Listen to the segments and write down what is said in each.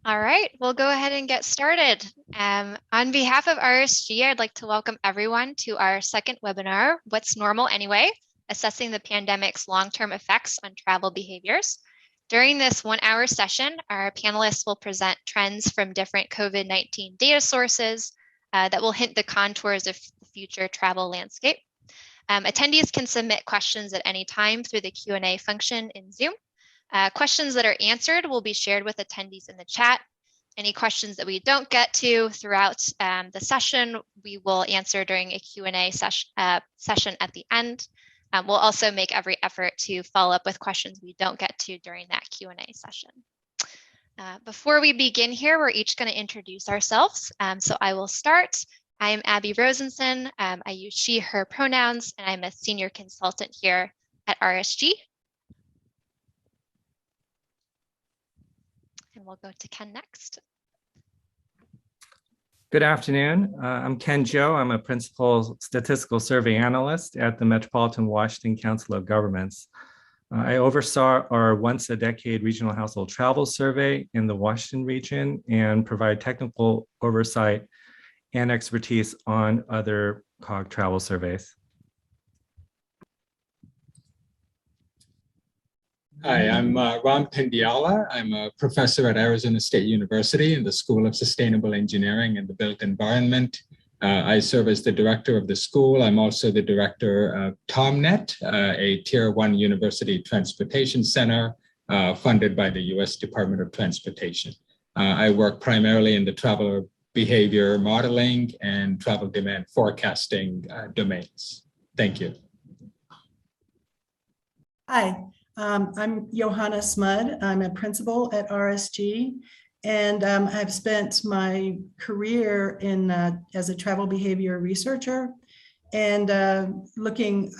All right, we'll go ahead and get started. On behalf of RSG, I'd like to welcome everyone to our second webinar, What's Normal Anyway? Assessing the Pandemic's Long-Term Effects on Travel Behaviors. During this 1-hour session, our panelists will present trends from different COVID-19 data sources that will hint the contours of the future travel landscape. Attendees can submit questions at any time through the Q&A function in Zoom. Questions that are answered will be shared with attendees in the chat. Any questions that we don't get to throughout the session, we will answer during a Q&A session at the end. We'll also make every effort to follow up with questions we don't get to during that Q&A session. Before we begin here, we're each going to introduce ourselves. So I will start. I am Abby Rosenson. I use she, her pronouns, and I'm a senior consultant here at RSG. And we'll go to Ken next. Good afternoon. I'm Ken Joe. I'm a principal statistical survey analyst at the Metropolitan Washington Council of Governments. I oversaw our once-a-decade regional household travel survey in the Washington region and provide technical oversight and expertise on other COG travel surveys. Hi, I'm Ram Pendiala. I'm a professor at Arizona State University in the School of Sustainable Engineering and the Built Environment. I serve as the director of the school. I'm also the director of TomNet, a Tier 1 university transportation center funded by the US Department of Transportation. I work primarily in the traveler behavior modeling and travel demand forecasting domains. Thank you. Hi. I'm Johanna Smud. I'm a principal at RSG, and I've spent my career in as a travel behavior researcher and looking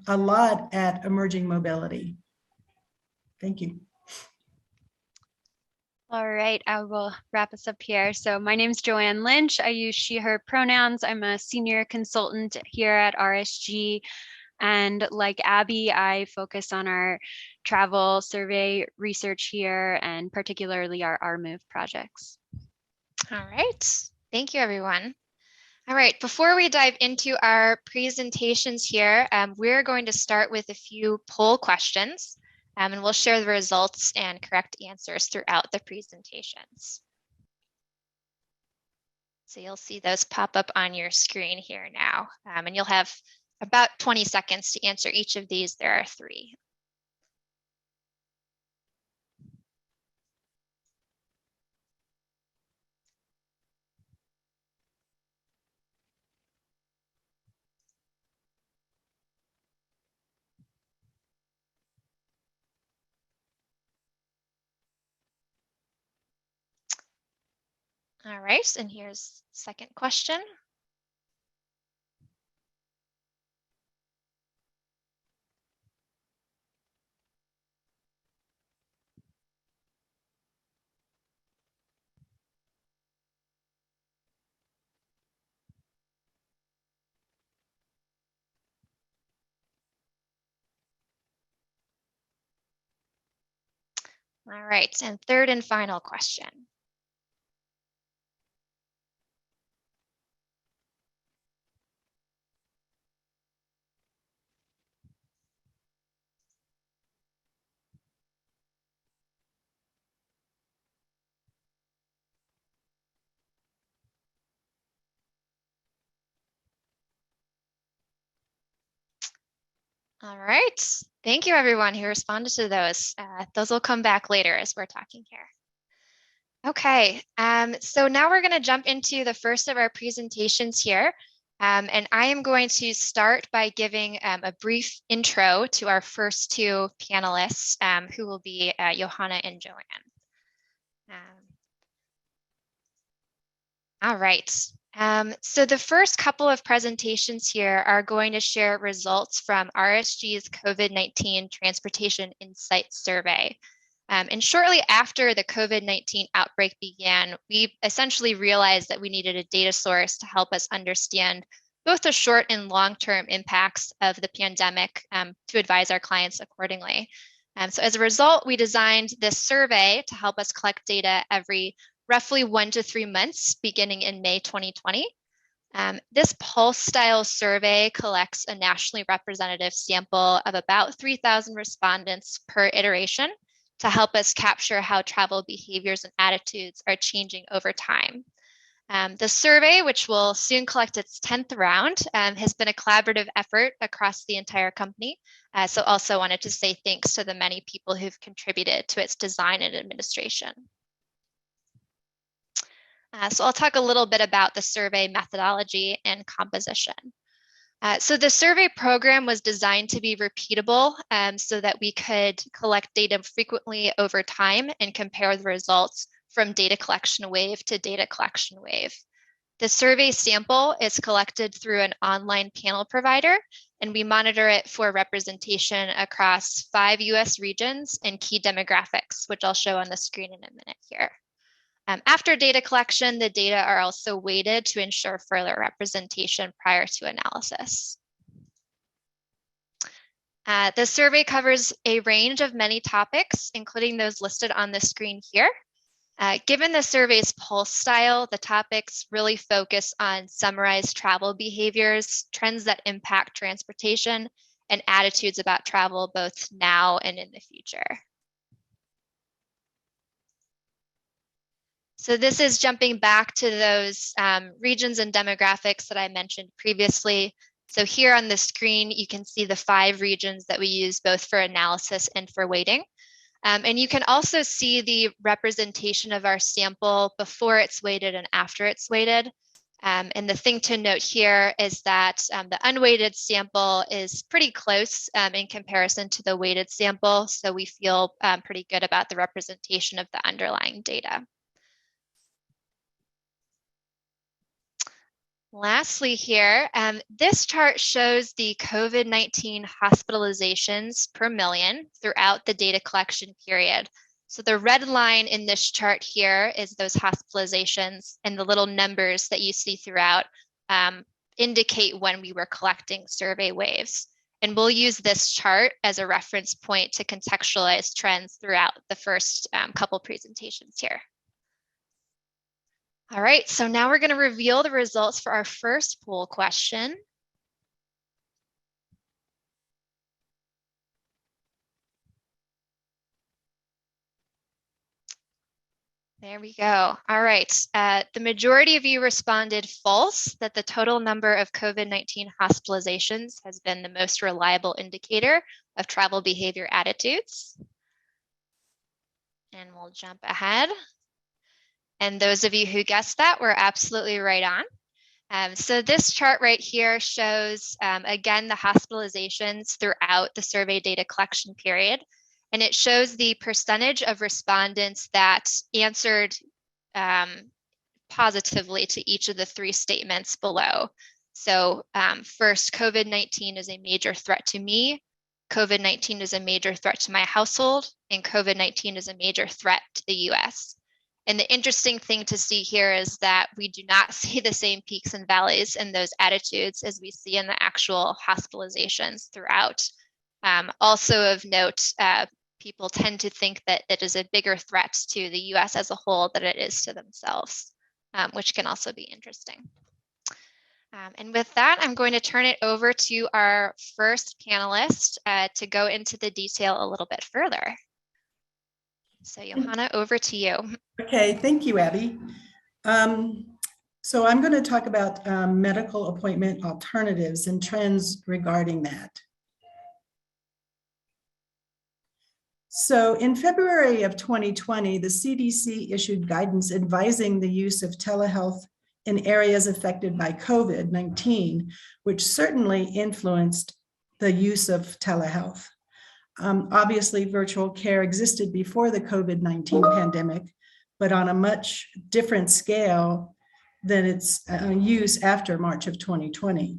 a lot at emerging mobility. Thank you. All right, I will wrap us up here. So my name is Joanne Lynch. I use she, her pronouns. I'm a senior consultant here at RSG. And like Abby, I focus on our travel survey research here and particularly our move projects. All right, thank you everyone. All right, before we dive into our presentations here, we're going to start with a few poll questions and we'll share the results and correct answers throughout the presentations. So you'll see those pop up on your screen here now, and you'll have about 20 seconds to answer each of these. There are 3. All right, and here's the second question. All right, and third and final question. All right, thank you everyone who responded to those. Those will come back later as we're talking here. Okay, so now we're going to jump into the first of our presentations here. And I am going to start by giving a brief intro to our first 2 panelists, who will be Johanna and Joanne. All right. So the first couple of presentations here are going to share results from RSG's COVID-19 Transportation Insights Survey. And shortly after the COVID-19 outbreak began, we essentially realized that we needed a data source to help us understand both the short and long-term impacts of the pandemic to advise our clients accordingly. So as a result, we designed this survey to help us collect data every roughly 1 to 3 months, beginning in May 2020. This pulse-style survey collects a nationally representative sample of about 3,000 respondents per iteration to help us capture how travel behaviors and attitudes are changing over time. The survey, which will soon collect its 10th round, has been a collaborative effort across the entire company. So also wanted to say thanks to the many people who've contributed to its design and administration. So I'll talk a little bit about the survey methodology and composition. So the survey program was designed to be repeatable so that we could collect data frequently over time and compare the results from data collection wave to data collection wave. The survey sample is collected through an online panel provider, and we monitor it for representation across 5 US regions and key demographics, which I'll show on the screen in a minute here. After data collection, the data are also weighted to ensure further representation prior to analysis. The survey covers a range of many topics, including those listed on the screen here. Given the survey's pulse style, the topics really focus on summarized travel behaviors, trends that impact transportation, and attitudes about travel both now and in the future. So this is jumping back to those regions and demographics that I mentioned previously. So here on the screen, you can see the 5 regions that we use both for analysis and for weighting. And you can also see the representation of our sample before it's weighted and after it's weighted. And the thing to note here is that the unweighted sample is pretty close in comparison to the weighted sample. So we feel pretty good about the representation of the underlying data. Lastly here, this chart shows the COVID-19 hospitalizations per million throughout the data collection period. So the red line in this chart here is those hospitalizations, and the little numbers that you see throughout indicate when we were collecting survey waves. And we'll use this chart as a reference point to contextualize trends throughout the first couple presentations here. All right, so now we're going to reveal the results for our first poll question. There we go. All right, the majority of you responded false, that the total number of COVID-19 hospitalizations has been the most reliable indicator of travel behavior attitudes. And we'll jump ahead. And those of you who guessed that were absolutely right on. So this chart right here shows, again, the hospitalizations throughout the survey data collection period. And it shows the percentage of respondents that answered positively to each of the 3 statements below. So first, COVID-19 is a major threat to me. COVID-19 is a major threat to my household. And COVID-19 is a major threat to the US. And the interesting thing to see here is that we do not see the same peaks and valleys in those attitudes as we see in the actual hospitalizations throughout. Also of note, people tend to think that it is a bigger threat to the US as a whole than it is to themselves, which can also be interesting. And with that, I'm going to turn it over to our first panelist to go into the detail a little bit further. So Johanna, over to you. Okay, thank you, Abby. So I'm going to talk about medical appointment alternatives and trends regarding that. So in February of 2020, the CDC issued guidance advising the use of telehealth in areas affected by COVID-19, which certainly influenced the use of telehealth. Obviously, virtual care existed before the COVID-19 pandemic, but on a much different scale than its use after March of 2020.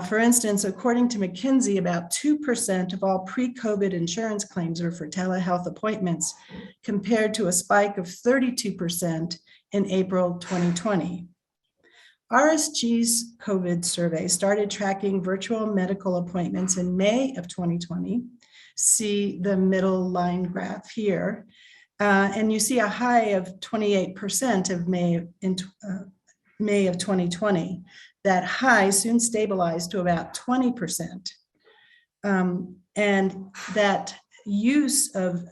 For instance, according to McKinsey, about 2% of all pre-COVID insurance claims are for telehealth appointments, compared to a spike of 32% in April 2020. RSG's COVID survey started tracking virtual medical appointments in May of 2020, see the middle line graph here. And you see a high of 28% of May of 2020. That high soon stabilized to about 20%. And that use of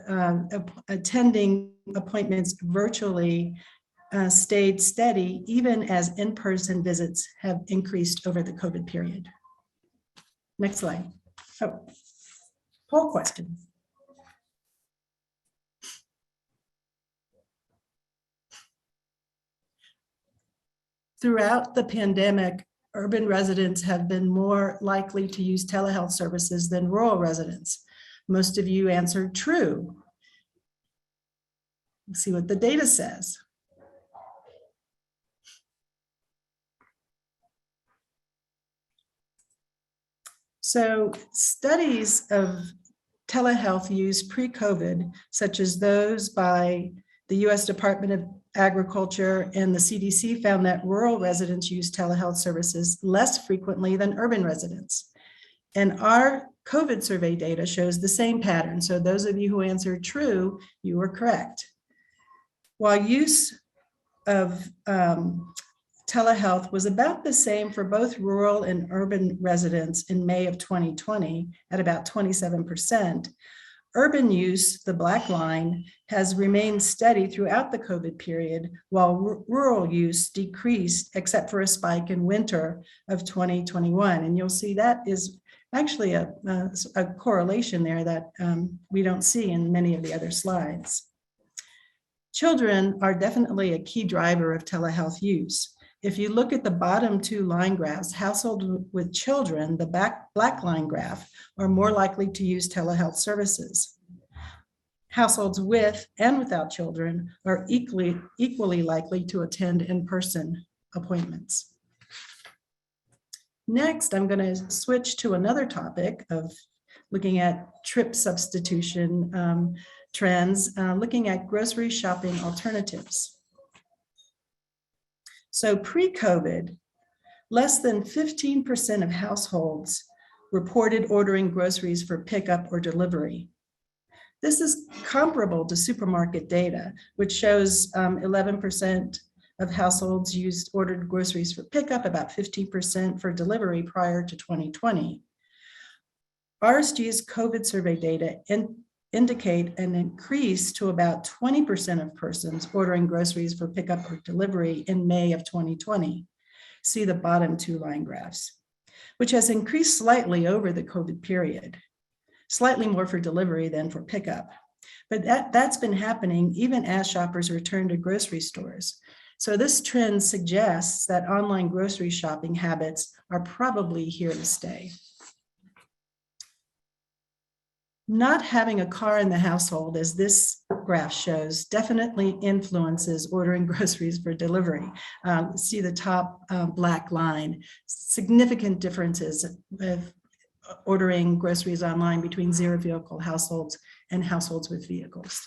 attending appointments virtually stayed steady, even as in-person visits have increased over the COVID period. Next slide. Oh, poll question. Throughout the pandemic, urban residents have been more likely to use telehealth services than rural residents. Most of you answered true. Let's see what the data says. So studies of telehealth use pre-COVID, such as those by the US Department of Agriculture and the CDC, found that rural residents use telehealth services less frequently than urban residents. And our COVID survey data shows the same pattern. So those of you who answered true, you were correct. While use of telehealth was about the same for both rural and urban residents in May of 2020 at about 27%, urban use, the black line, has remained steady throughout the COVID period, while rural use decreased except for a spike in winter of 2021. And you'll see that is actually a correlation there that we don't see in many of the other slides. Children are definitely a key driver of telehealth use. If you look at the bottom two line graphs, households with children, the black line graph, are more likely to use telehealth services. Households with and without children are equally likely to attend in-person appointments. Next, I'm going to switch to another topic of looking at trip substitution trends, looking at grocery shopping alternatives. So pre-COVID, less than 15% of households reported ordering groceries for pickup or delivery. This is comparable to supermarket data, which shows 11% of households ordered groceries for pickup, about 15% for delivery prior to 2020. RSG's COVID survey data indicate an increase to about 20% of persons ordering groceries for pickup or delivery in May of 2020. See the bottom two line graphs, which has increased slightly over the COVID period, slightly more for delivery than for pickup. But that's been happening even as shoppers return to grocery stores. So this trend suggests that online grocery shopping habits are probably here to stay. Not having a car in the household, as this graph shows, definitely influences ordering groceries for delivery. See the top black line, significant differences with ordering groceries online between zero vehicle households and households with vehicles.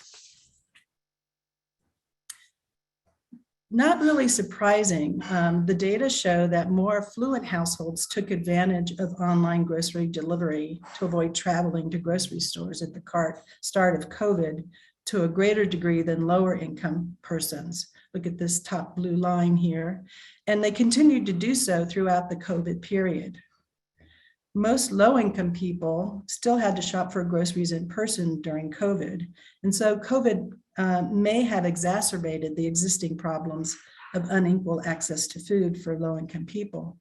Not really surprising, the data show that more affluent households took advantage of online grocery delivery to avoid traveling to grocery stores at the start of COVID to a greater degree than lower income persons. Look at this top blue line here. And they continued to do so throughout the COVID period. Most low-income people still had to shop for groceries in person during COVID. And so COVID may have exacerbated the existing problems of unequal access to food for low-income people.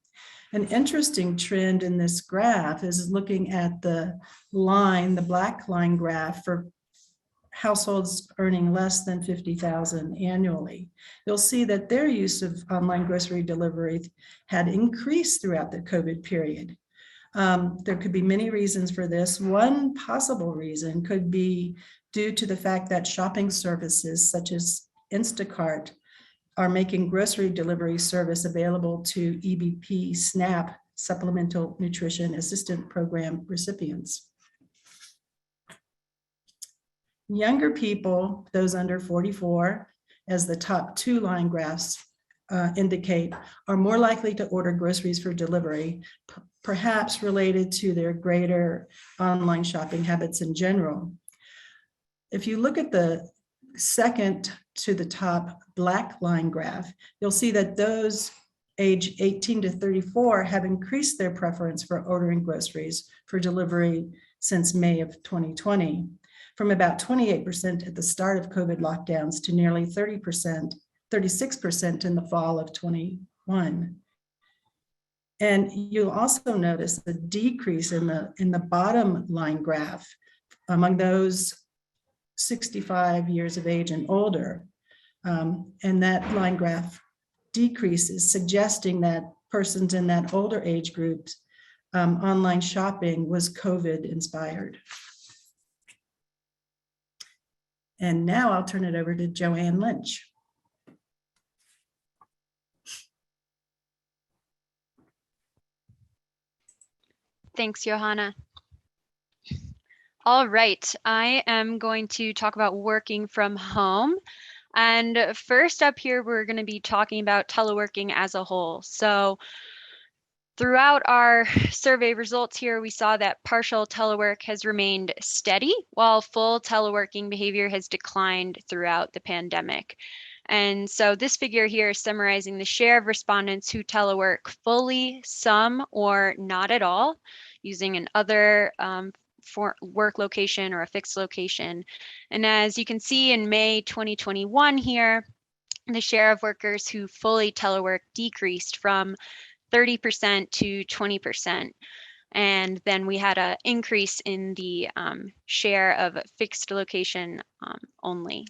An interesting trend in this graph is looking at the line, the black line graph for households earning less than $50,000 annually. You'll see that their use of online grocery delivery had increased throughout the COVID period. There could be many reasons for this. One possible reason could be due to the fact that shopping services such as Instacart are making grocery delivery service available to EBP SNAP Supplemental Nutrition Assistance Program recipients. Younger people, those under 44, as the top two line graphs indicate, are more likely to order groceries for delivery, perhaps related to their greater online shopping habits in general. If you look at the second to the top black line graph, you'll see that those age 18 to 34 have increased their preference for ordering groceries for delivery since May of 2020, from about 28% at the start of COVID lockdowns to nearly 30%, 36% in the fall of 21. And you'll also notice a decrease in the bottom line graph among those 65 years of age and older. And that line graph decreases, suggesting that persons in that older age group, online shopping was COVID inspired. And now I'll turn it over to Joanne Lynch. Thanks, Johanna. All right, I am going to talk about working from home. And first up here, we're going to be talking about teleworking as a whole. So throughout our survey results here, we saw that partial telework has remained steady, while full teleworking behavior has declined throughout the pandemic. And so this figure here is summarizing the share of respondents who telework fully, some, or not at all, using an other for work location or a fixed location. And as you can see in May 2021 here, the share of workers who fully telework decreased from 30% to 20%. And then we had an increase in the share of fixed location only.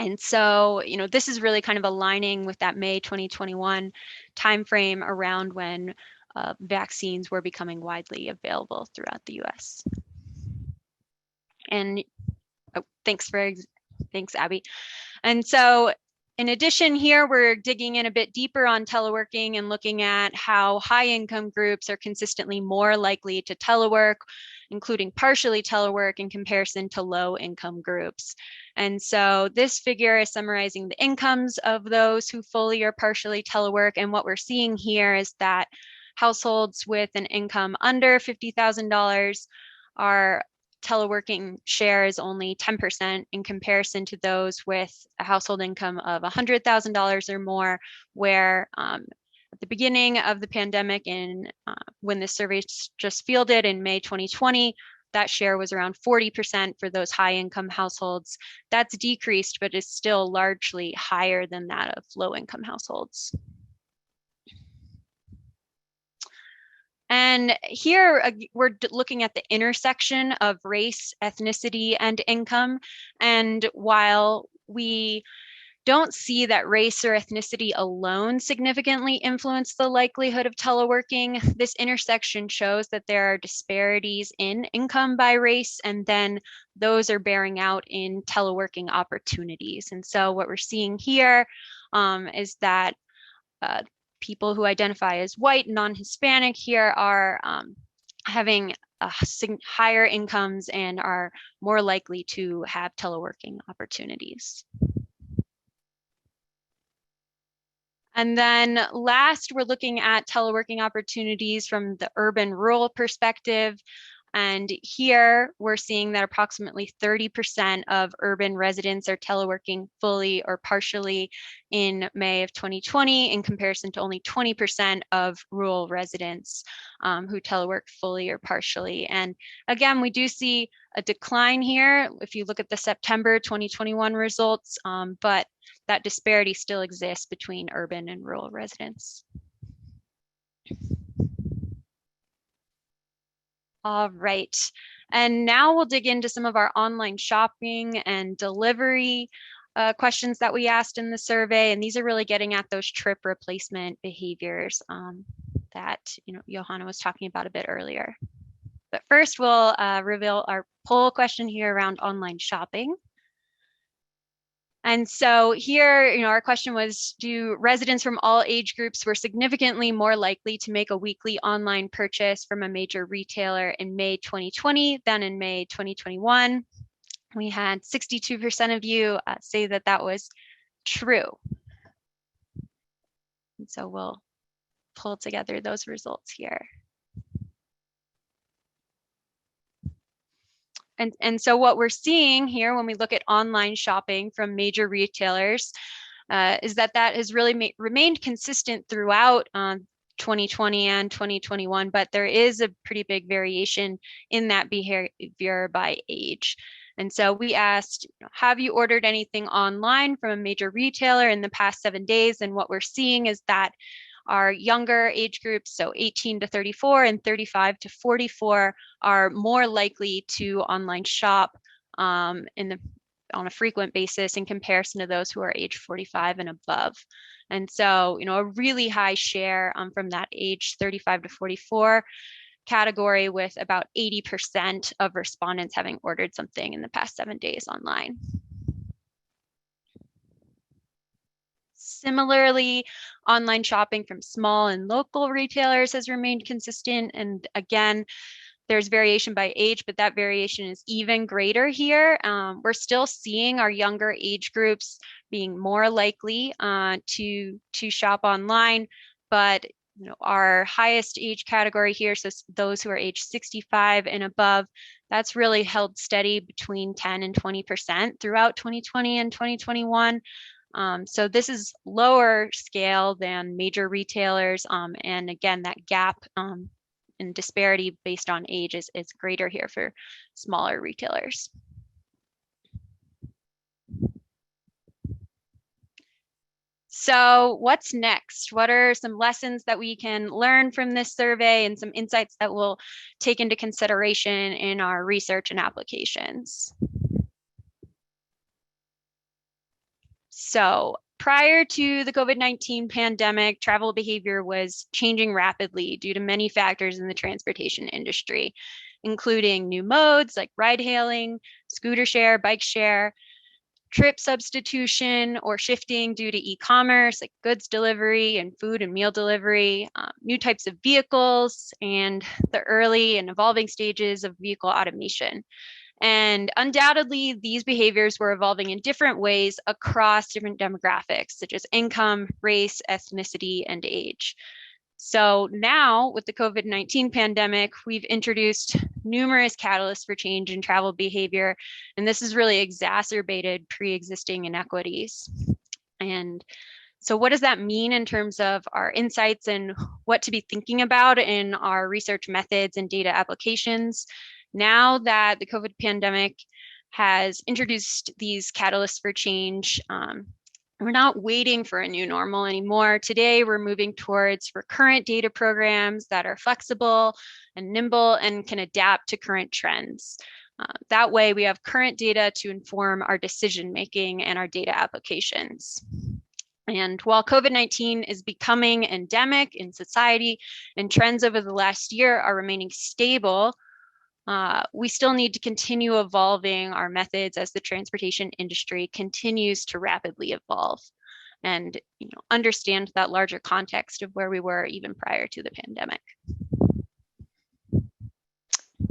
And so, this is really kind of aligning with that May 2021 timeframe around when vaccines were becoming widely available throughout the US. And thanks, Abby. And so in addition here, we're digging in a bit deeper on teleworking and looking at how high income groups are consistently more likely to telework, including partially telework in comparison to low income groups. And so this figure is summarizing the incomes of those who fully or partially telework. And what we're seeing here is that households with an income under $50,000 are teleworking share is only 10% in comparison to those with a household income of $100,000 or more, where at the beginning of the pandemic and when the survey just fielded in May 2020, that share was around 40% for those high income households. That's decreased, but is still largely higher than that of low income households. And here we're looking at the intersection of race, ethnicity, and income. And while we don't see that race or ethnicity alone significantly influence the likelihood of teleworking, this intersection shows that there are disparities in income by race, and then those are bearing out in teleworking opportunities. And so what we're seeing here is that people who identify as white, non-Hispanic here are having higher incomes and are more likely to have teleworking opportunities. And then last, we're looking at teleworking opportunities from the urban-rural perspective. And here we're seeing that approximately 30% of urban residents are teleworking fully or partially in May of 2020 in comparison to only 20% of rural residents who telework fully or partially. And again, we do see a decline here if you look at the September 2021 results, but that disparity still exists between urban and rural residents. All right, and now we'll dig into some of our online shopping and delivery questions that we asked in the survey, and these are really getting at those trip replacement behaviors that Johanna was talking about a bit earlier. But first, we'll reveal our poll question here around online shopping. And so here, our question was, do residents from all age groups were significantly more likely to make a weekly online purchase from a major retailer in May 2020 than in May 2021? We had 62% of you say that that was true. And so we'll pull together those results here. And so what we're seeing here when we look at online shopping from major retailers is that has really remained consistent throughout 2020 and 2021, but there is a pretty big variation in that behavior by age. And so we asked, have you ordered anything online from a major retailer in the past 7 days? And what we're seeing is that our younger age groups, so 18 to 34 and 35 to 44, are more likely to online shop on a frequent basis in comparison to those who are age 45 and above. And so, a really high share from that age 35 to 44 category, with about 80% of respondents having ordered something in the past 7 days online. Similarly, online shopping from small and local retailers has remained consistent. And again, there's variation by age, but that variation is even greater here. We're still seeing our younger age groups being more likely to shop online, but our highest age category here, so those who are age 65 and above, that's really held steady between 10 and 20% throughout 2020 and 2021. So this is lower scale than major retailers. And again, that gap and disparity based on age is greater here for smaller retailers. So what's next? What are some lessons that we can learn from this survey and some insights that we'll take into consideration in our research and applications? So prior to the COVID-19 pandemic, travel behavior was changing rapidly due to many factors in the transportation industry, including new modes like ride hailing, scooter share, bike share, trip substitution or shifting due to e-commerce, like goods delivery and food and meal delivery, new types of vehicles, and the early and evolving stages of vehicle automation. And undoubtedly, these behaviors were evolving in different ways across different demographics, such as income, race, ethnicity, and age. So now with the COVID-19 pandemic, we've introduced numerous catalysts for change in travel behavior, and this has really exacerbated pre-existing inequities. And so what does that mean in terms of our insights and what to be thinking about in our research methods and data applications? Now that the COVID pandemic has introduced these catalysts for change, we're not waiting for a new normal anymore. Today, we're moving towards recurrent data programs that are flexible and nimble and can adapt to current trends. That way, we have current data to inform our decision-making and our data applications. And while COVID-19 is becoming endemic in society and trends over the last year are remaining stable, we still need to continue evolving our methods as the transportation industry continues to rapidly evolve and understand that larger context of where we were even prior to the pandemic.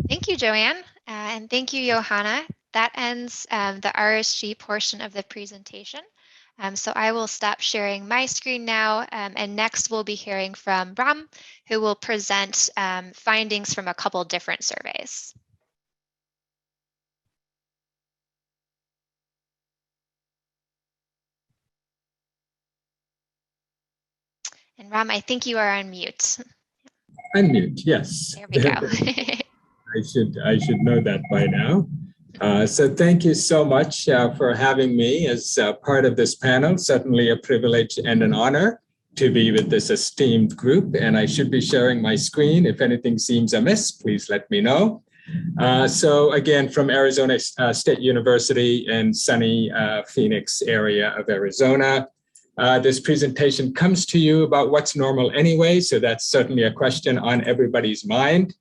Thank you, Joanne, and thank you, Johanna. That ends the RSG portion of the presentation. So I will stop sharing my screen now, and next we'll be hearing from Ram, who will present findings from a couple different surveys. And Ram, I think you are on mute. Unmute, yes. There we go. I should know that by now. So thank you so much for having me as part of this panel. Certainly a privilege and an honor to be with this esteemed group. And I should be sharing my screen. If anything seems amiss, please let me know. So again, from Arizona State University in sunny Phoenix area of Arizona. This presentation comes to you about what's normal anyway. So that's certainly a question on everybody's mind.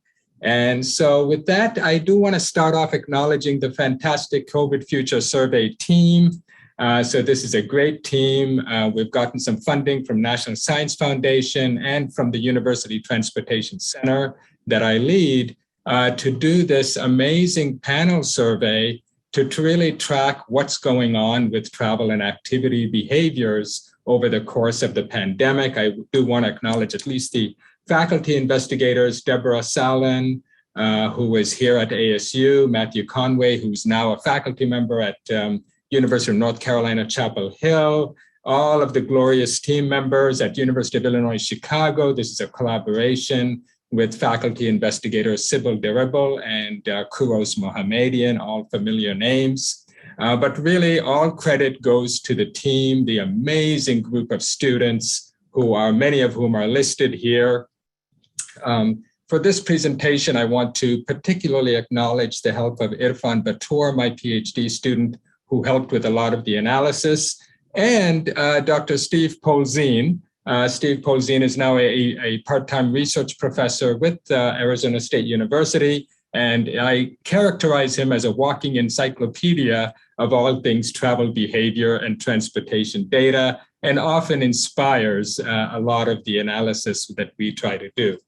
And so with that, I do want to start off acknowledging the fantastic COVID Future Survey team. So this is a great team. We've gotten some funding from National Science Foundation and from the University Transportation Center that I lead to do this amazing panel survey to really track what's going on with travel and activity behaviors over the course of the pandemic. I do want to acknowledge at least the faculty investigators, Deborah Salin, who was here at ASU, Matthew Conway, who's now a faculty member at University of North Carolina, Chapel Hill, all of the glorious team members at University of Illinois, Chicago. This is a collaboration with faculty investigators Sybil Diribble and Kuros Mohammedian, all familiar names. But really, all credit goes to the team, the amazing group of students, many of whom are listed here. For this presentation, I want to particularly acknowledge the help of Irfan Batoor, my PhD student, who helped with a lot of the analysis, and Dr. Steve Polzin. Steve Polzin is now a part-time research professor with Arizona State University, and I characterize him as a walking encyclopedia of all things travel behavior and transportation data, and often inspires a lot of the analysis that we try to do.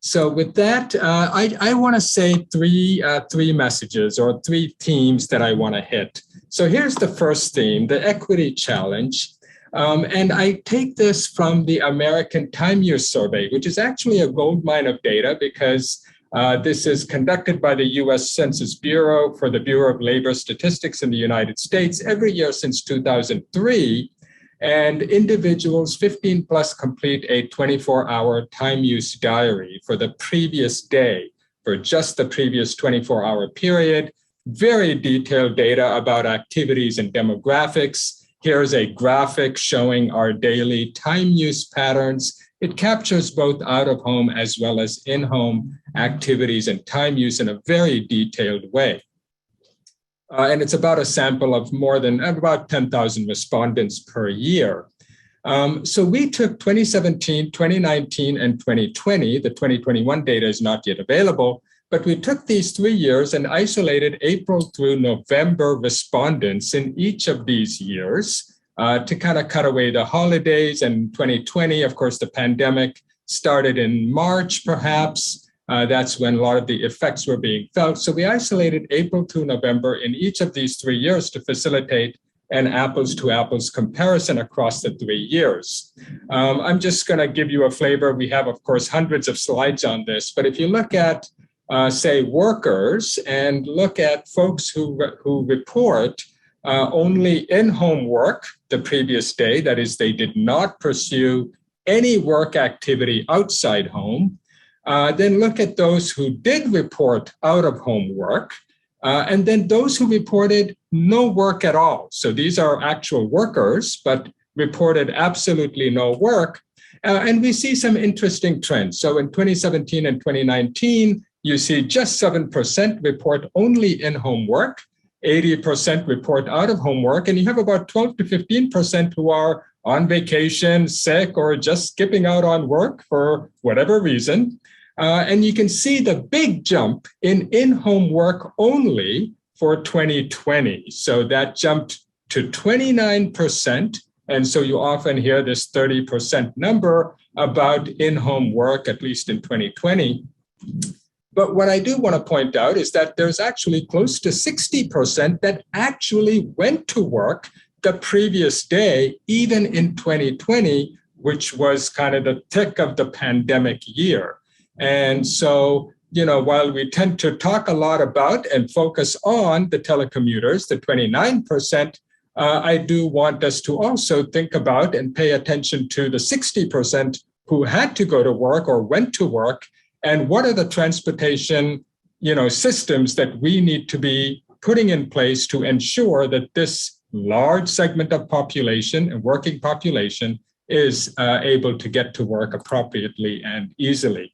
So with that, I want to say three messages or three themes that I want to hit. So here's the first theme, the equity challenge. And I take this from the American Time Use Survey, which is actually a goldmine of data because this is conducted by the US Census Bureau for the Bureau of Labor Statistics in the United States every year since 2003. And individuals 15 plus complete a 24-hour time use diary for the previous day, for just the previous 24-hour period. Very detailed data about activities and demographics. Here's a graphic showing our daily time use patterns. It captures both out-of-home as well as in-home activities and time use in a very detailed way. And it's about a sample of more than about 10,000 respondents per year. So we took 2017, 2019, and 2020. The 2021 data is not yet available, but we took these 3 years and isolated April through November respondents in each of these years to kind of cut away the holidays. And 2020, of course, the pandemic started in March, perhaps. That's when a lot of the effects were being felt. So we isolated April to November in each of these 3 years to facilitate an apples to apples comparison across the 3 years. I'm just going to give you a flavor. We have, of course, hundreds of slides on this. But if you look at, say, workers and look at folks who report only in-home work the previous day, that is, they did not pursue any work activity outside home, then look at those who did report out-of-home work, and then those who reported no work at all. So these are actual workers, but reported absolutely no work. And we see some interesting trends. So in 2017 and 2019, you see just 7% report only in-home work, 80% report out-of-home work, and you have about 12 to 15% who are on vacation, sick, or just skipping out on work for whatever reason. And you can see the big jump in in-home work only for 2020. So that jumped to 29%. And so you often hear this 30% number about in-home work, at least in 2020. But what I do want to point out is that there's actually close to 60% that actually went to work the previous day, even in 2020, which was kind of the thick of the pandemic year. And so, while we tend to talk a lot about and focus on the telecommuters, the 29%, I do want us to also think about and pay attention to the 60% who had to go to work or went to work, and what are the transportation, systems that we need to be putting in place to ensure that this large segment of population and working population is able to get to work appropriately and easily.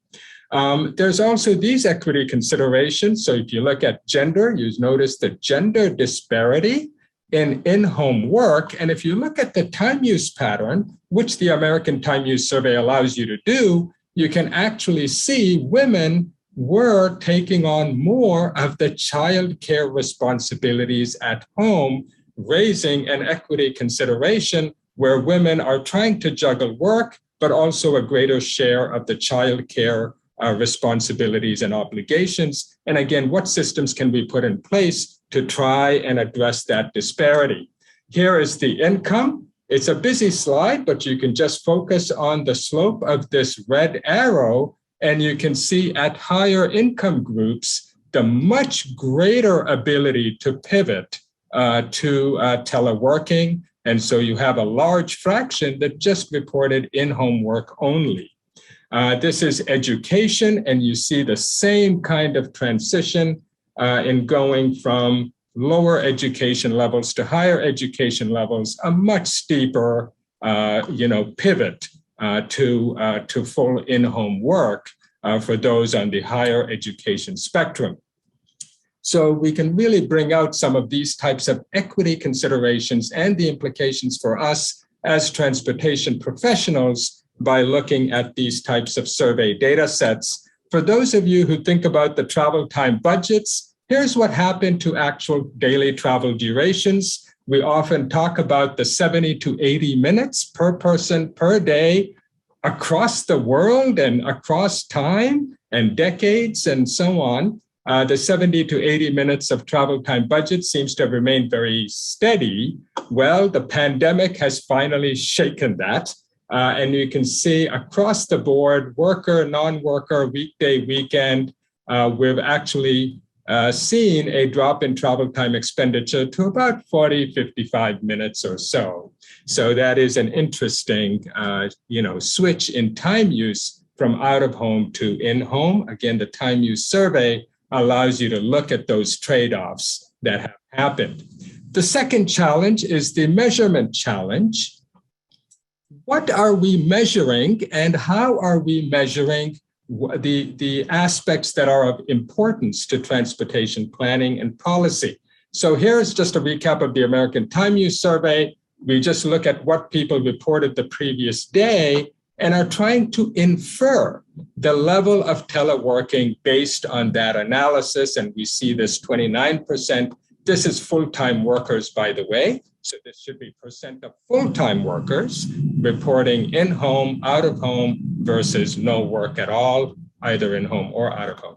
There's also these equity considerations. So if you look at gender, you notice the gender disparity in in-home work. And if you look at the time use pattern, which the American Time Use Survey allows you to do, you can actually see women were taking on more of the child care responsibilities at home, raising an equity consideration where women are trying to juggle work, but also a greater share of the child care responsibilities and obligations. And again, what systems can we put in place to try and address that disparity? Here is the income. It's a busy slide, but you can just focus on the slope of this red arrow And you can see at higher income groups, the much greater ability to pivot to teleworking. And so you have a large fraction that just reported in-home work only. This is education, and you see the same kind of transition in going from lower education levels to higher education levels, a much steeper, pivot to full in-home work for those on the higher education spectrum. So we can really bring out some of these types of equity considerations and the implications for us as transportation professionals by looking at these types of survey data sets. For those of you who think about the travel time budgets, here's what happened to actual daily travel durations. We often talk about the 70 to 80 minutes per person per day across the world and across time and decades and so on. The 70 to 80 minutes of travel time budget seems to have remained very steady. Well, the pandemic has finally shaken that. And you can see across the board, worker, non-worker, weekday, weekend, we've actually seen a drop in travel time expenditure to about 40, 55 minutes or so. So that is an interesting, switch in time use from out of home to in home. Again, the time use survey allows you to look at those trade-offs that have happened. The second challenge is the measurement challenge. What are we measuring and how are we measuring the aspects that are of importance to transportation planning and policy? So here's just a recap of the American Time Use Survey. We just look at what people reported the previous day and are trying to infer the level of teleworking based on that analysis. And we see this 29%. This is full-time workers, by the way. So this should be percent of full-time workers reporting in-home, out-of-home versus no work at all, either in-home or out-of-home.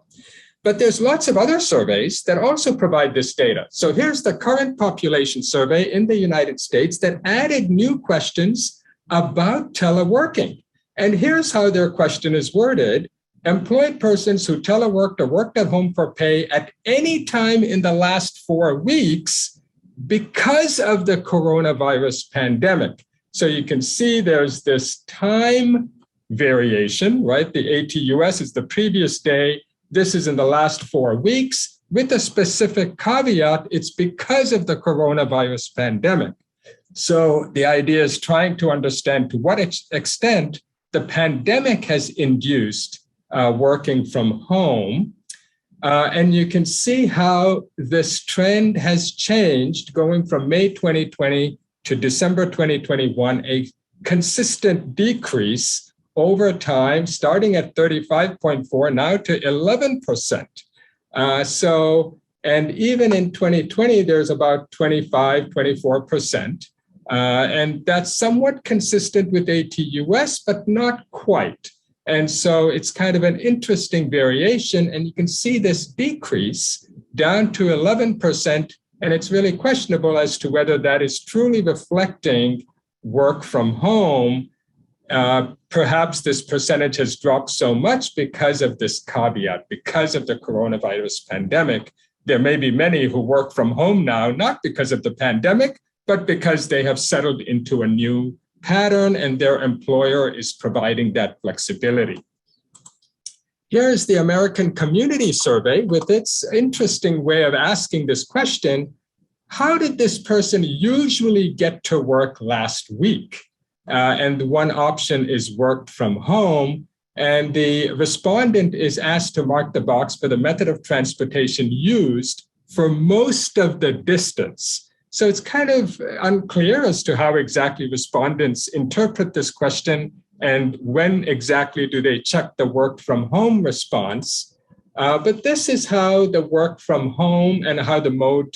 But there's lots of other surveys that also provide this data. So here's the current population survey in the United States that added new questions about teleworking. And here's how their question is worded. Employed persons who teleworked or worked at home for pay at any time in the last 4 weeks because of the coronavirus pandemic. So you can see there's this time variation, right? The ATUS is the previous day. This is in the last 4 weeks with a specific caveat. It's because of the coronavirus pandemic. So the idea is trying to understand to what extent the pandemic has induced working from home. And you can see how this trend has changed going from May 2020 to December 2021, a consistent decrease over time, starting at 35.4 now to 11%. And even in 2020, there's about 25, 24%. And that's somewhat consistent with ATUS, but not quite. And so it's kind of an interesting variation. And you can see this decrease down to 11%. And it's really questionable as to whether that is truly reflecting work from home. Perhaps this percentage has dropped so much because of this caveat, because of the coronavirus pandemic. There may be many who work from home now, not because of the pandemic, but because they have settled into a new pattern and their employer is providing that flexibility. Here's the American Community Survey with its interesting way of asking this question. How did this person usually get to work last week? And one option is worked from home. And the respondent is asked to mark the box for the method of transportation used for most of the distance. So it's kind of unclear as to how exactly respondents interpret this question and when exactly do they check the work from home response. But this is how the work from home and how the mode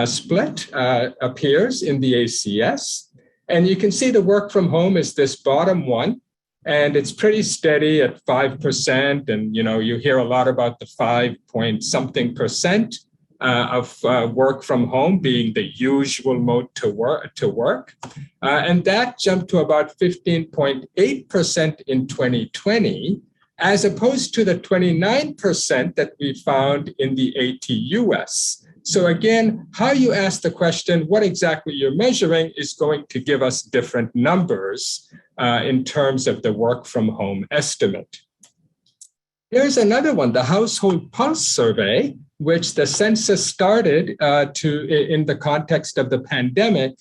split appears in the ACS. And you can see the work from home is this bottom one, and it's pretty steady at 5%. And you hear a lot about the 5-point-something% of work from home being the usual mode to work. And that jumped to about 15.8% in 2020. as opposed to the 29% that we found in the ATUS. So again, how you ask the question, what exactly you're measuring, is going to give us different numbers in terms of the work from home estimate. Here's another one, the Household Pulse Survey, which the census started in the context of the pandemic,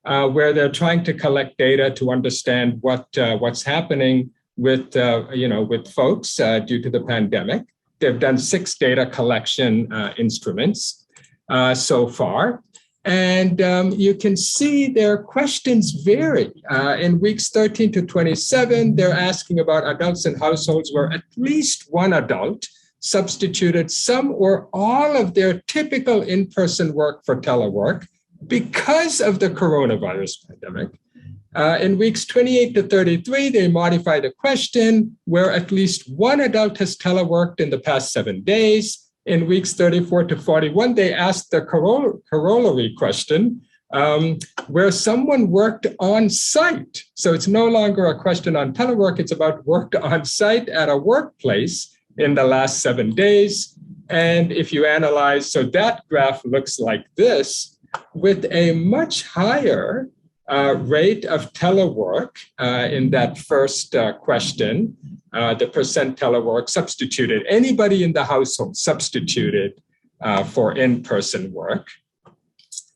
where they're trying to collect data to understand what's happening with folks due to the pandemic. They've done 6 data collection instruments so far. And you can see their questions vary. In weeks 13 to 27, they're asking about adults in households where at least one adult substituted some or all of their typical in-person work for telework because of the coronavirus pandemic. In weeks 28 to 33, they modify the question where at least one adult has teleworked in the past 7 days. In weeks 34 to 41, they asked the corollary question where someone worked on site. So it's no longer a question on telework, it's about worked on site at a workplace in the last 7 days. And if you analyze, so that graph looks like this, with a much higher rate of telework in that first question. The percent telework substituted, anybody in the household substituted for in-person work.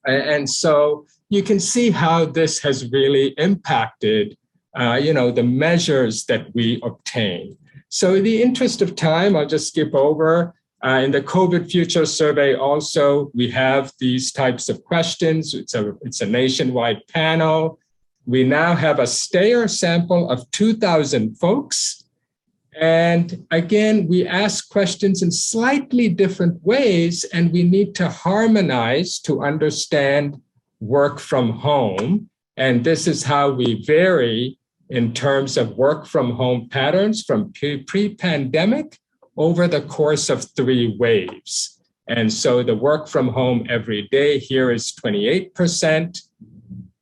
And so you can see how this has really impacted, the measures that we obtain. So in the interest of time, I'll just skip over. In the COVID Future Survey also, we have these types of questions. It's a nationwide panel. We now have a stayer sample of 2,000 folks. And again, we ask questions in slightly different ways, and we need to harmonize to understand work from home. And this is how we vary in terms of work from home patterns from pre-pandemic over the course of 3 waves. And so the work from home every day here is 28%,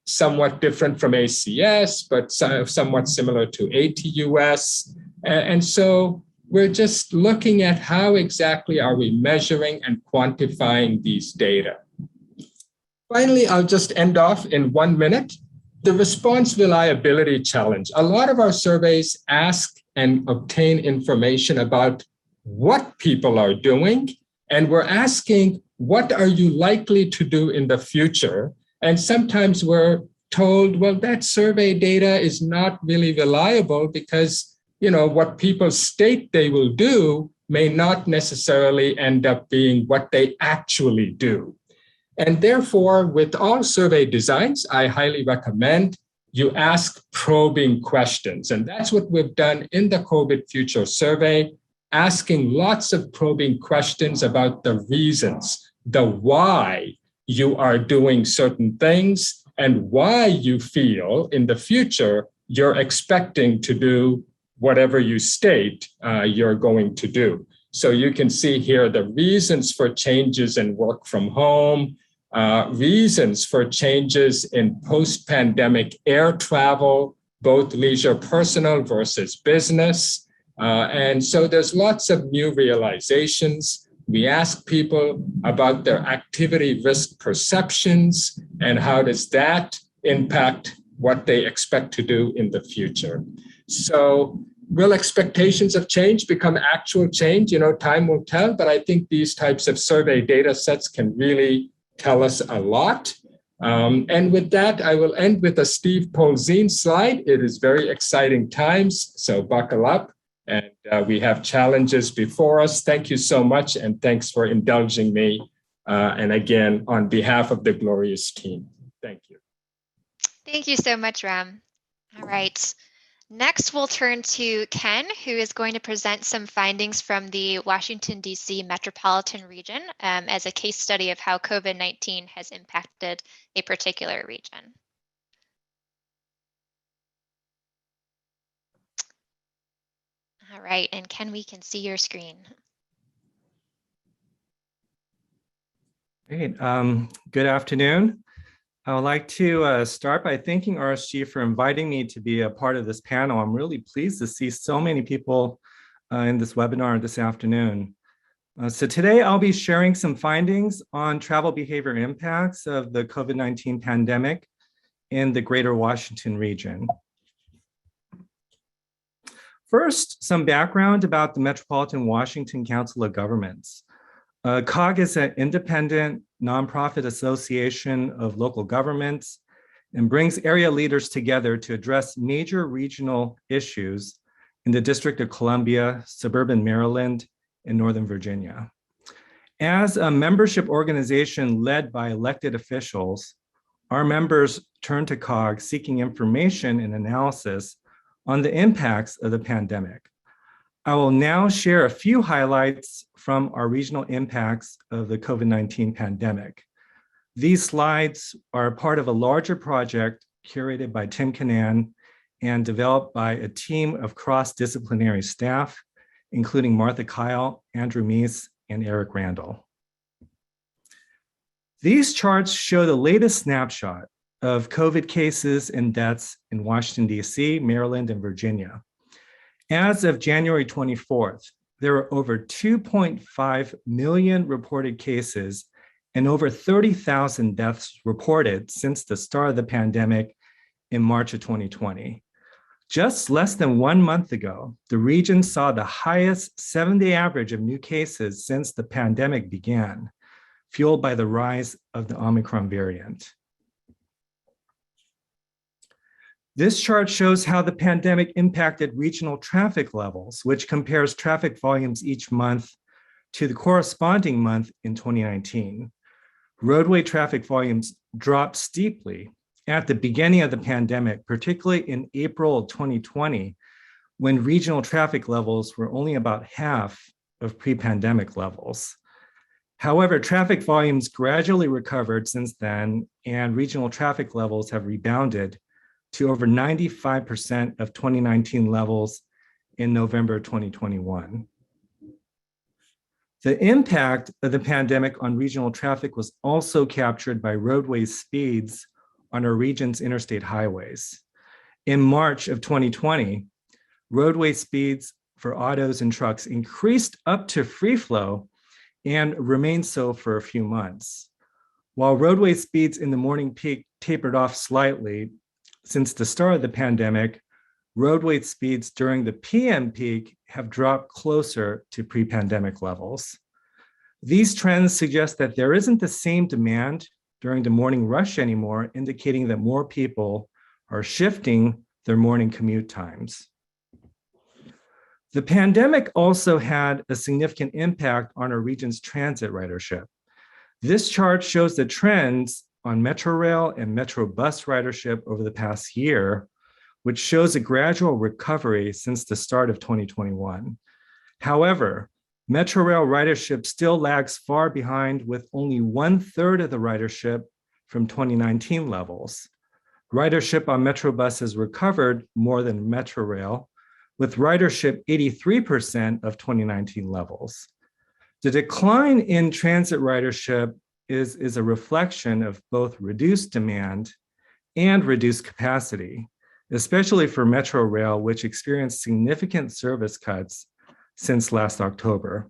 somewhat different from ACS, but somewhat similar to ATUS. And so we're just looking at how exactly are we measuring and quantifying these data. Finally, I'll just end off in 1 minute. The response reliability challenge. A lot of our surveys ask and obtain information about what people are doing, and we're asking, what are you likely to do in the future? And sometimes we're told, well, that survey data is not really reliable because what people state they will do may not necessarily end up being what they actually do. And therefore, with all survey designs, I highly recommend you ask probing questions. And that's what we've done in the COVID Future Survey, asking lots of probing questions about the reasons, the why you are doing certain things and why you feel in the future you're expecting to do whatever you state you're going to do. So you can see here the reasons for changes in work from home, reasons for changes in post-pandemic air travel, both leisure personal versus business. And so there's lots of new realizations. We ask people about their activity risk perceptions and how does that impact what they expect to do in the future. So will expectations of change become actual change? Time will tell, but I think these types of survey data sets can really tell us a lot. And with that, I will end with a Steve Polzin slide. It is very exciting times, so buckle up. And we have challenges before us. Thank you so much, and thanks for indulging me. And again, on behalf of the glorious team, thank you. Thank you so much, Ram. All right. Next, we'll turn to Ken, who is going to present some findings from the Washington, D.C. metropolitan region as a case study of how COVID-19 has impacted a particular region. All right, and Ken, we can see your screen. Great. Good afternoon. I would like to start by thanking RSG for inviting me to be a part of this panel. I'm really pleased to see so many people in this webinar this afternoon. So today I'll be sharing some findings on travel behavior impacts of the COVID-19 pandemic in the Greater Washington region. First, some background about the Metropolitan Washington Council of Governments. COG is an independent nonprofit association of local governments and brings area leaders together to address major regional issues in the District of Columbia, suburban Maryland, and Northern Virginia. As a membership organization led by elected officials, our members turn to COG seeking information and analysis on the impacts of the pandemic. I will now share a few highlights from our regional impacts of the COVID-19 pandemic. These slides are part of a larger project curated by Tim Canan and developed by a team of cross-disciplinary staff, including Martha Kyle, Andrew Meese, and Eric Randall. These charts show the latest snapshot of COVID cases and deaths in Washington, D.C., Maryland, and Virginia. As of January 24th, there were over 2.5 million reported cases and over 30,000 deaths reported since the start of the pandemic in March of 2020. Just less than 1 month ago, the region saw the highest 7-day average of new cases since the pandemic began, fueled by the rise of the Omicron variant. This chart shows how the pandemic impacted regional traffic levels, which compares traffic volumes each month to the corresponding month in 2019. Roadway traffic volumes dropped steeply at the beginning of the pandemic, particularly in April 2020, when regional traffic levels were only about half of pre-pandemic levels. However, traffic volumes gradually recovered since then, and regional traffic levels have rebounded to over 95% of 2019 levels in November 2021. The impact of the pandemic on regional traffic was also captured by roadway speeds on our region's interstate highways. In March of 2020, roadway speeds for autos and trucks increased up to free flow and remained so for a few months. While roadway speeds in the morning peak tapered off slightly, since the start of the pandemic, roadway speeds during the PM peak have dropped closer to pre-pandemic levels. These trends suggest that there isn't the same demand during the morning rush anymore, indicating that more people are shifting their morning commute times. The pandemic also had a significant impact on our region's transit ridership. This chart shows the trends on Metro Rail and Metro Bus ridership over the past year, which shows a gradual recovery since the start of 2021. However, Metro Rail ridership still lags far behind, with only 1/3 of the ridership from 2019 levels. Ridership on Metro Bus has recovered more than Metro Rail, with ridership 83% of 2019 levels. The decline in transit ridership is a reflection of both reduced demand and reduced capacity, especially for Metro Rail, which experienced significant service cuts since last October.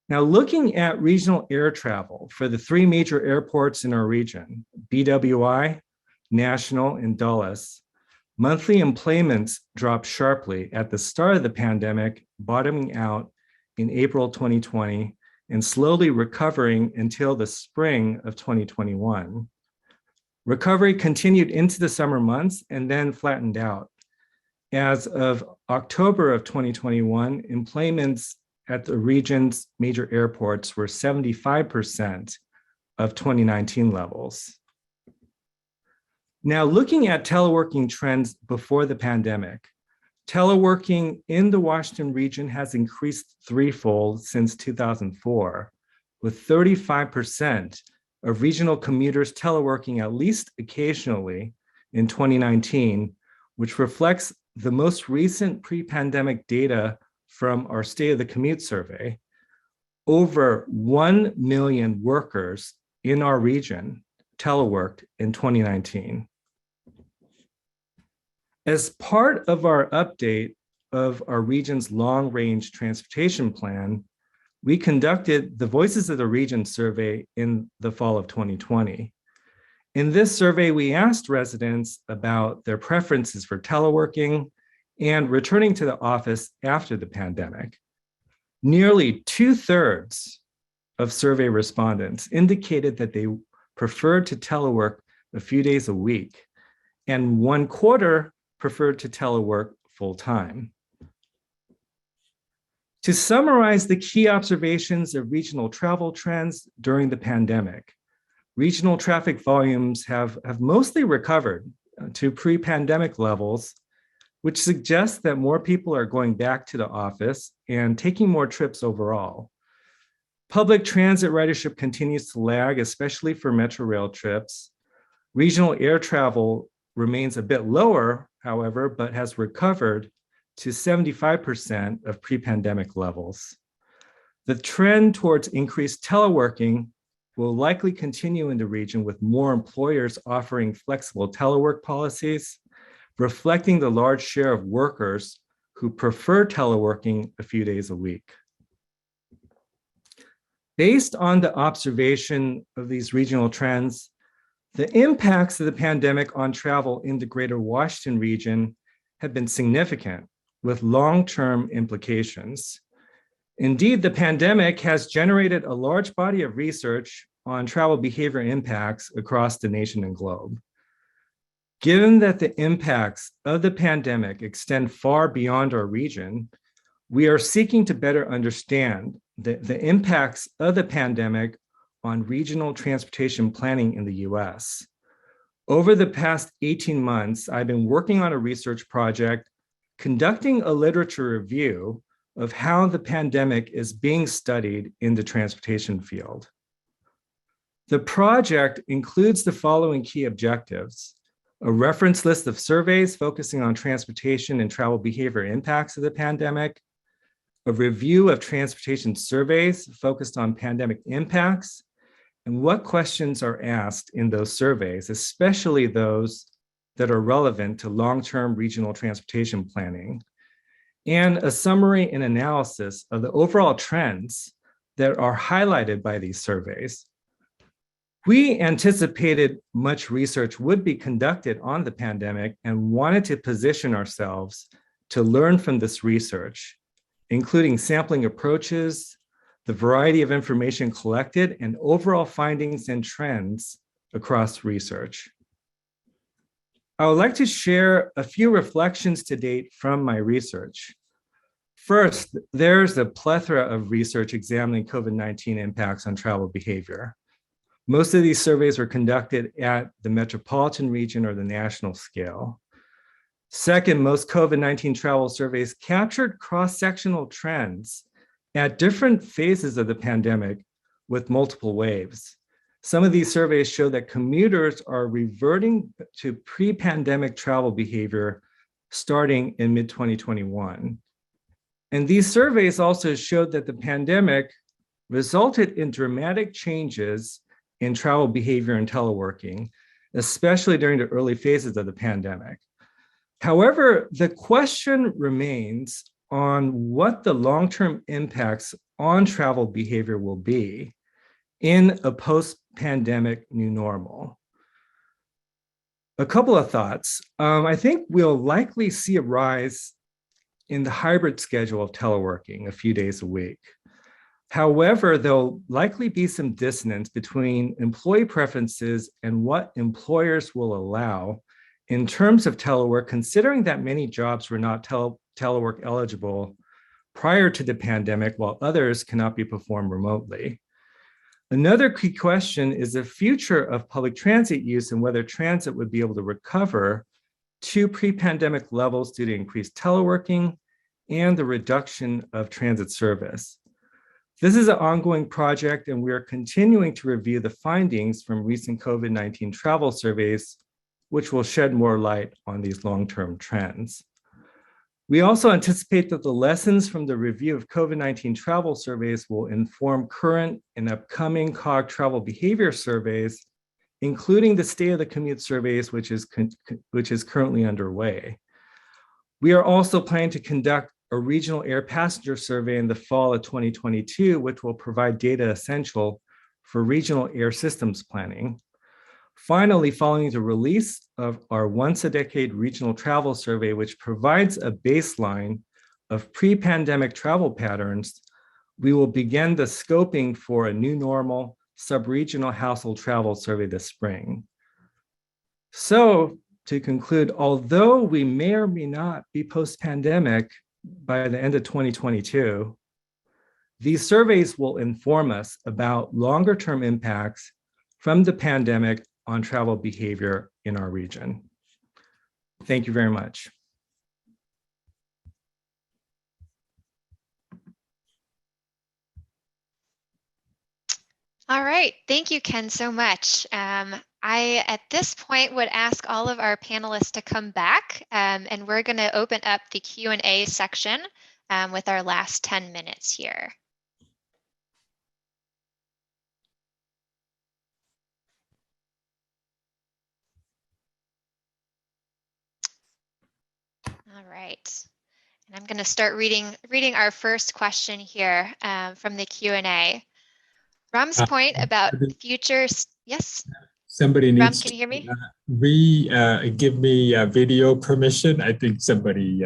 Now, looking at regional air travel for the 3 major airports in our region, BWI, National, and Dulles, monthly employments dropped sharply at the start of the pandemic, bottoming out in April 2020 and slowly recovering until the spring of 2021. Recovery continued into the summer months and then flattened out. As of October of 2021, employments at the region's major airports were 75% of 2019 levels. Now, looking at teleworking trends before the pandemic, teleworking in the Washington region has increased threefold since 2004, with 35% of regional commuters teleworking at least occasionally in 2019, which reflects the most recent pre-pandemic data from our State of the Commute survey. Over 1 million workers in our region teleworked in 2019. As part of our update of our region's long-range transportation plan, we conducted the Voices of the Region survey in the fall of 2020. In this survey, we asked residents about their preferences for teleworking and returning to the office after the pandemic. Nearly 2/3 of survey respondents indicated that they preferred to telework a few days a week, and 1/4 preferred to telework full-time. To summarize the key observations of regional travel trends during the pandemic, regional traffic volumes have mostly recovered to pre-pandemic levels, which suggests that more people are going back to the office and taking more trips overall. Public transit ridership continues to lag, especially for metro rail trips. Regional air travel remains a bit lower, however, but has recovered to 75% of pre-pandemic levels. The trend towards increased teleworking will likely continue in the region, with more employers offering flexible telework policies, reflecting the large share of workers who prefer teleworking a few days a week. Based on the observation of these regional trends, the impacts of the pandemic on travel in the Greater Washington region have been significant, with long-term implications. Indeed, the pandemic has generated a large body of research on travel behavior impacts across the nation and globe. Given that the impacts of the pandemic extend far beyond our region, we are seeking to better understand the impacts of the pandemic on regional transportation planning in the US. Over the past 18 months, I've been working on a research project conducting a literature review of how the pandemic is being studied in the transportation field. The project includes the following key objectives: a reference list of surveys focusing on transportation and travel behavior impacts of the pandemic, a review of transportation surveys focused on pandemic impacts, and what questions are asked in those surveys, especially those that are relevant to long-term regional transportation planning, and a summary and analysis of the overall trends that are highlighted by these surveys. We anticipated much research would be conducted on the pandemic and wanted to position ourselves to learn from this research, including sampling approaches, the variety of information collected, and overall findings and trends across research. I would like to share a few reflections to date from my research. First, there's a plethora of research examining COVID-19 impacts on travel behavior. Most of these surveys were conducted at the metropolitan region or the national scale. Second, most COVID-19 travel surveys captured cross-sectional trends at different phases of the pandemic with multiple waves. Some of these surveys show that commuters are reverting to pre-pandemic travel behavior starting in mid-2021. And these surveys also showed that the pandemic resulted in dramatic changes in travel behavior and teleworking, especially during the early phases of the pandemic. However, the question remains on what the long-term impacts on travel behavior will be in a post-pandemic new normal. A couple of thoughts. I think we'll likely see a rise in the hybrid schedule of teleworking a few days a week. However, there'll likely be some dissonance between employee preferences and what employers will allow in terms of telework, considering that many jobs were not telework eligible prior to the pandemic, while others cannot be performed remotely. Another key question is the future of public transit use and whether transit would be able to recover to pre-pandemic levels due to increased teleworking and the reduction of transit service. This is an ongoing project, and we are continuing to review the findings from recent COVID-19 travel surveys, which will shed more light on these long-term trends. We also anticipate that the lessons from the review of COVID-19 travel surveys will inform current and upcoming COG travel behavior surveys, including the State of the Commute surveys, which is currently underway. We are also planning to conduct a regional air passenger survey in the fall of 2022, which will provide data essential for regional air systems planning. Finally, following the release of our once-a-decade regional travel survey, which provides a baseline of pre-pandemic travel patterns, we will begin the scoping for a new normal sub-regional household travel survey this spring. So, to conclude, although we may or may not be post-pandemic by the end of 2022, these surveys will inform us about longer-term impacts from the pandemic on travel behavior in our region. Thank you very much. All right, thank you, Ken, so much. I, at this point, would ask all of our panelists to come back, and we're going to open up the Q&A section with our last 10 minutes here. All right, and I'm going to start reading our first question here from the Q&A. Ram's point about futures. Yes. Somebody Ram, needs can you hear me? give me video permission. I think somebody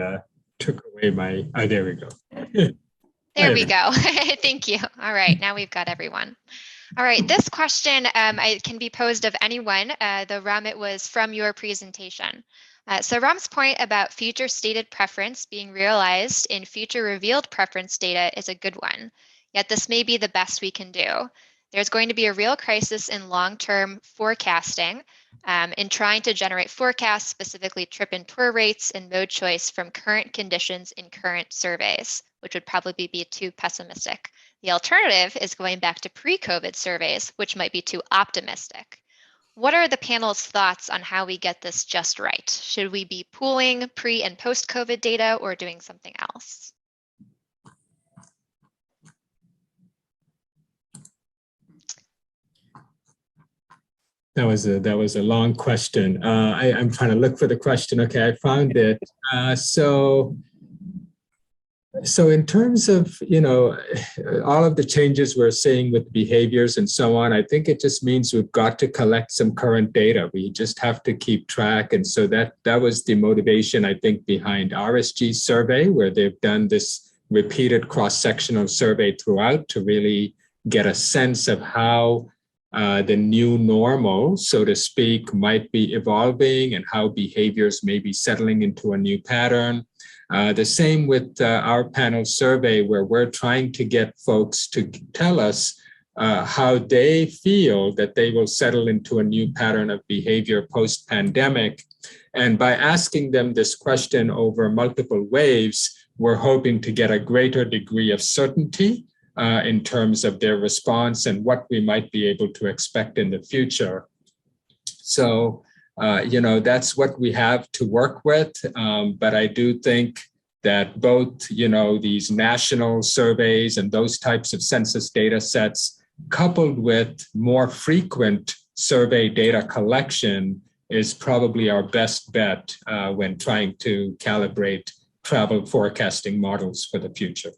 took away my. Oh, there we go. There we go. Thank you. All right, now we've got everyone. All right, this question can be posed of anyone, though Ram, it was from your presentation. So Ram's point about future stated preference being realized in future revealed preference data is a good one. Yet this may be the best we can do. There's going to be a real crisis in long-term forecasting in trying to generate forecasts, specifically trip and tour rates and mode choice from current conditions in current surveys, which would probably be too pessimistic. The alternative is going back to pre-COVID surveys, which might be too optimistic. What are the panel's thoughts on how we get this just right? Should we be pooling pre and post-COVID data or doing something else? That was a long question. I'm trying to look for the question. Okay, I found it. So in terms of, all of the changes we're seeing with behaviors and so on, I think it just means we've got to collect some current data. We just have to keep track. And so that was the motivation, I think, behind RSG's survey, where they've done this repeated cross-sectional survey throughout to really get a sense of how the new normal, so to speak, might be evolving and how behaviors may be settling into a new pattern. The same with our panel survey, where we're trying to get folks to tell us how they feel that they will settle into a new pattern of behavior post-pandemic. And by asking them this question over multiple waves, we're hoping to get a greater degree of certainty in terms of their response and what we might be able to expect in the future. So, that's what we have to work with. But I do think that both, these national surveys and those types of census data sets, coupled with more frequent survey data collection, is probably our best bet when trying to calibrate travel forecasting models for the future.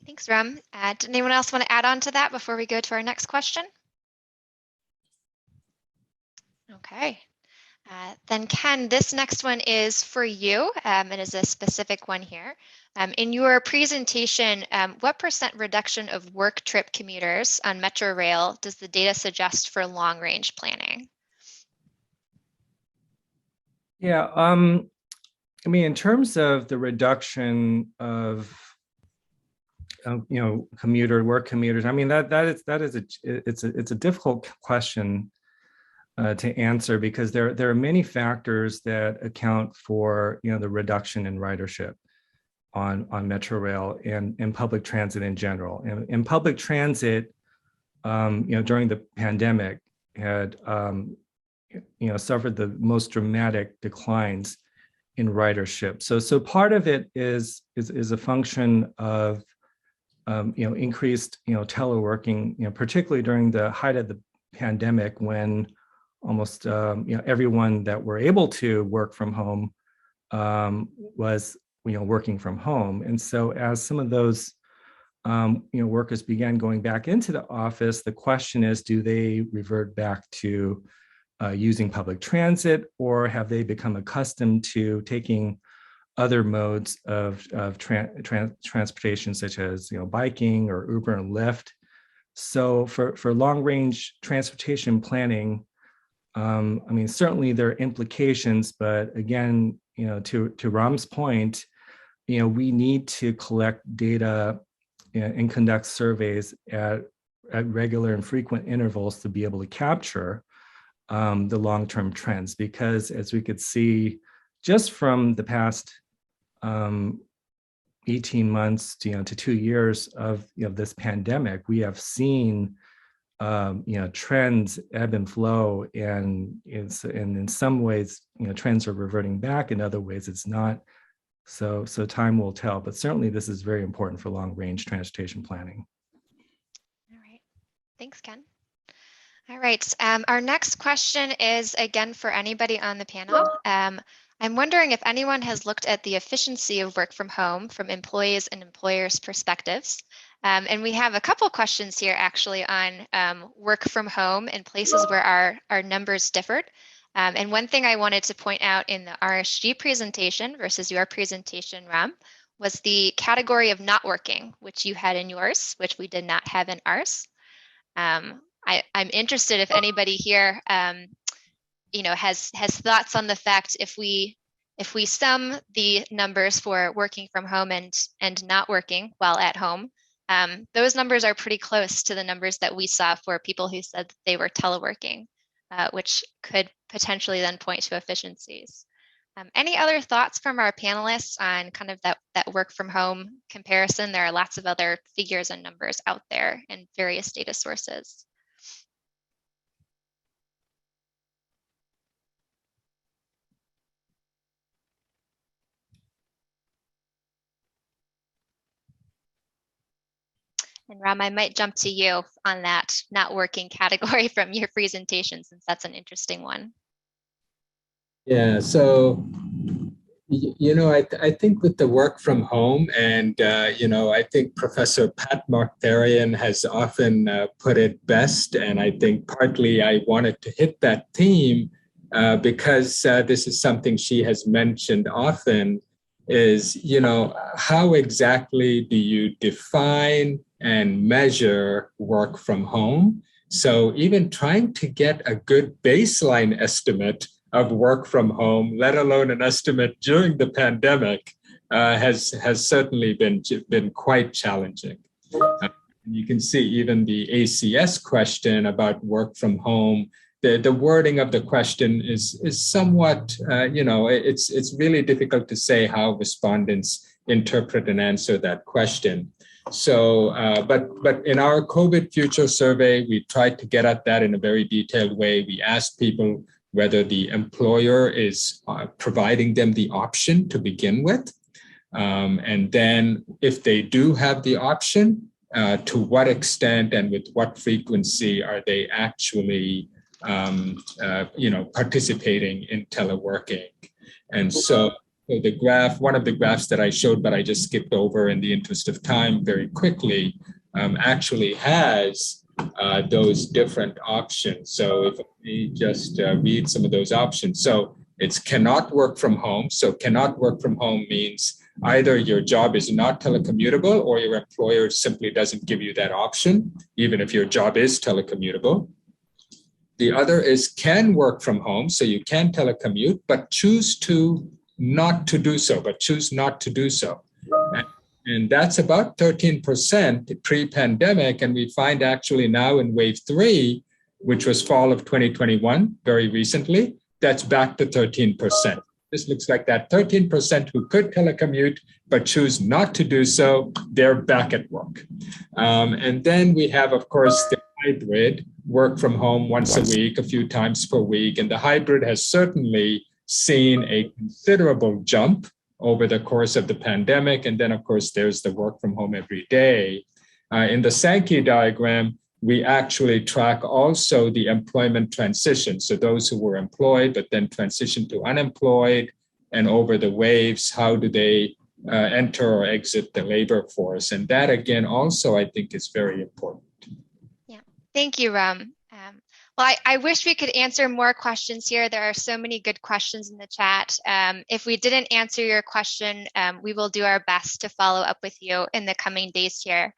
Thanks, Ram. Did anyone else want to add on to that before we go to our next question? Okay. Then Ken, this next one is for you. It is a specific one here. In your presentation, what % reduction of work trip commuters on Metro Rail does the data suggest for long range planning? Yeah, in terms of the reduction of work commuters, it's a difficult question to answer, because there are many factors that account for the reduction in ridership on Metro Rail and public transit in general. And public transit, during the pandemic had suffered the most dramatic declines in ridership. So part of it is a function of increased teleworking, particularly during the height of the pandemic, when almost everyone that were able to work from home was working from home. And so as some of those workers began going back into the office, the question is, do they revert back to using public transit, or have they become accustomed to taking other modes of transportation, such as biking or Uber and Lyft? So for long range transportation planning, certainly there are implications, but again, to Ram's point, we need to collect data and conduct surveys at regular and frequent intervals to be able to capture the long-term trends, because as we could see just from the past 18 months to 2 years of this pandemic, we have seen trends ebb and flow, and in some ways trends are reverting back, in other ways it's not. So time will tell, but certainly this is very important for long-range transportation planning. All right, thanks, Ken. All right, our next question is again for anybody on the panel. I'm wondering if anyone has looked at the efficiency of work from home from employees and employers' perspectives. And we have a couple questions here actually on work from home in places where our numbers differed. And one thing I wanted to point out in the RSG presentation versus your presentation, Ram, was the category of not working, which you had in yours, which we did not have in ours. I'm interested if anybody here has thoughts on the fact if we sum the numbers for working from home and not working while at home, those numbers are pretty close to the numbers that we saw for people who said that they were teleworking, which could potentially then point to efficiencies. Any other thoughts from our panelists on kind of that work from home comparison? There are lots of other figures and numbers out there in various data sources. And Ram, I might jump to you on that not working category from your presentation, since that's an interesting one. Yeah, so, I think with the work from home, and, I think Professor Pat Marktarian has often put it best, and I think partly I wanted to hit that theme because this is something she has mentioned often, is, how exactly do you define and measure work from home? So even trying to get a good baseline estimate of work from home, let alone an estimate during the pandemic, has certainly been quite challenging. You can see even the ACS question about work from home. The wording of the question is somewhat, it's really difficult to say how respondents interpret and answer that question. So, but in our COVID future survey, we tried to get at that in a very detailed way. We asked people whether the employer is providing them the option to begin with. And then if they do have the option, to what extent and with what frequency are they actually participating in teleworking? And so the graph, one of the graphs that I showed, but I just skipped over in the interest of time very quickly, actually has those different options. So if we just read some of those options. So it's cannot work from home. So cannot work from home means either your job is not telecommutable or your employer simply doesn't give you that option, even if your job is telecommutable. The other is can work from home. So you can telecommute, but choose not to do so. And that's about 13% pre-pandemic. And we find actually now in wave 3, which was fall of 2021, very recently, that's back to 13%. This looks like that 13% who could telecommute but choose not to do so, they're back at work. And then we have, of course, the hybrid, work from home once a week, a few times per week. And the hybrid has certainly seen a considerable jump over the course of the pandemic. And then, of course, there's the work from home every day. In the Sankey diagram, we actually track also the employment transition. So those who were employed, but then transitioned to unemployed, and over the waves, how do they enter or exit the labor force? And that, again, also, I think is very important. Yeah, thank you, Ram. Well, I wish we could answer more questions here. There are so many good questions in the chat. If we didn't answer your question, we will do our best to follow up with you in the coming days here.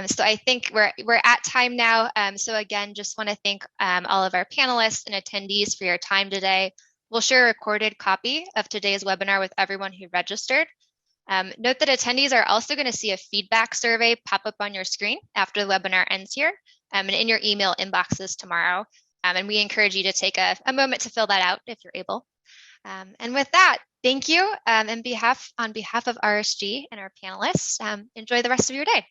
So I think we're at time now. So again, just want to thank all of our panelists and attendees for your time today. We'll share a recorded copy of today's webinar with everyone who registered. Note that attendees are also going to see a feedback survey pop up on your screen after the webinar ends here, and in your email inboxes tomorrow. And we encourage you to take a moment to fill that out if you're able. And with that, thank you on behalf of RSG and our panelists. Enjoy the rest of your day.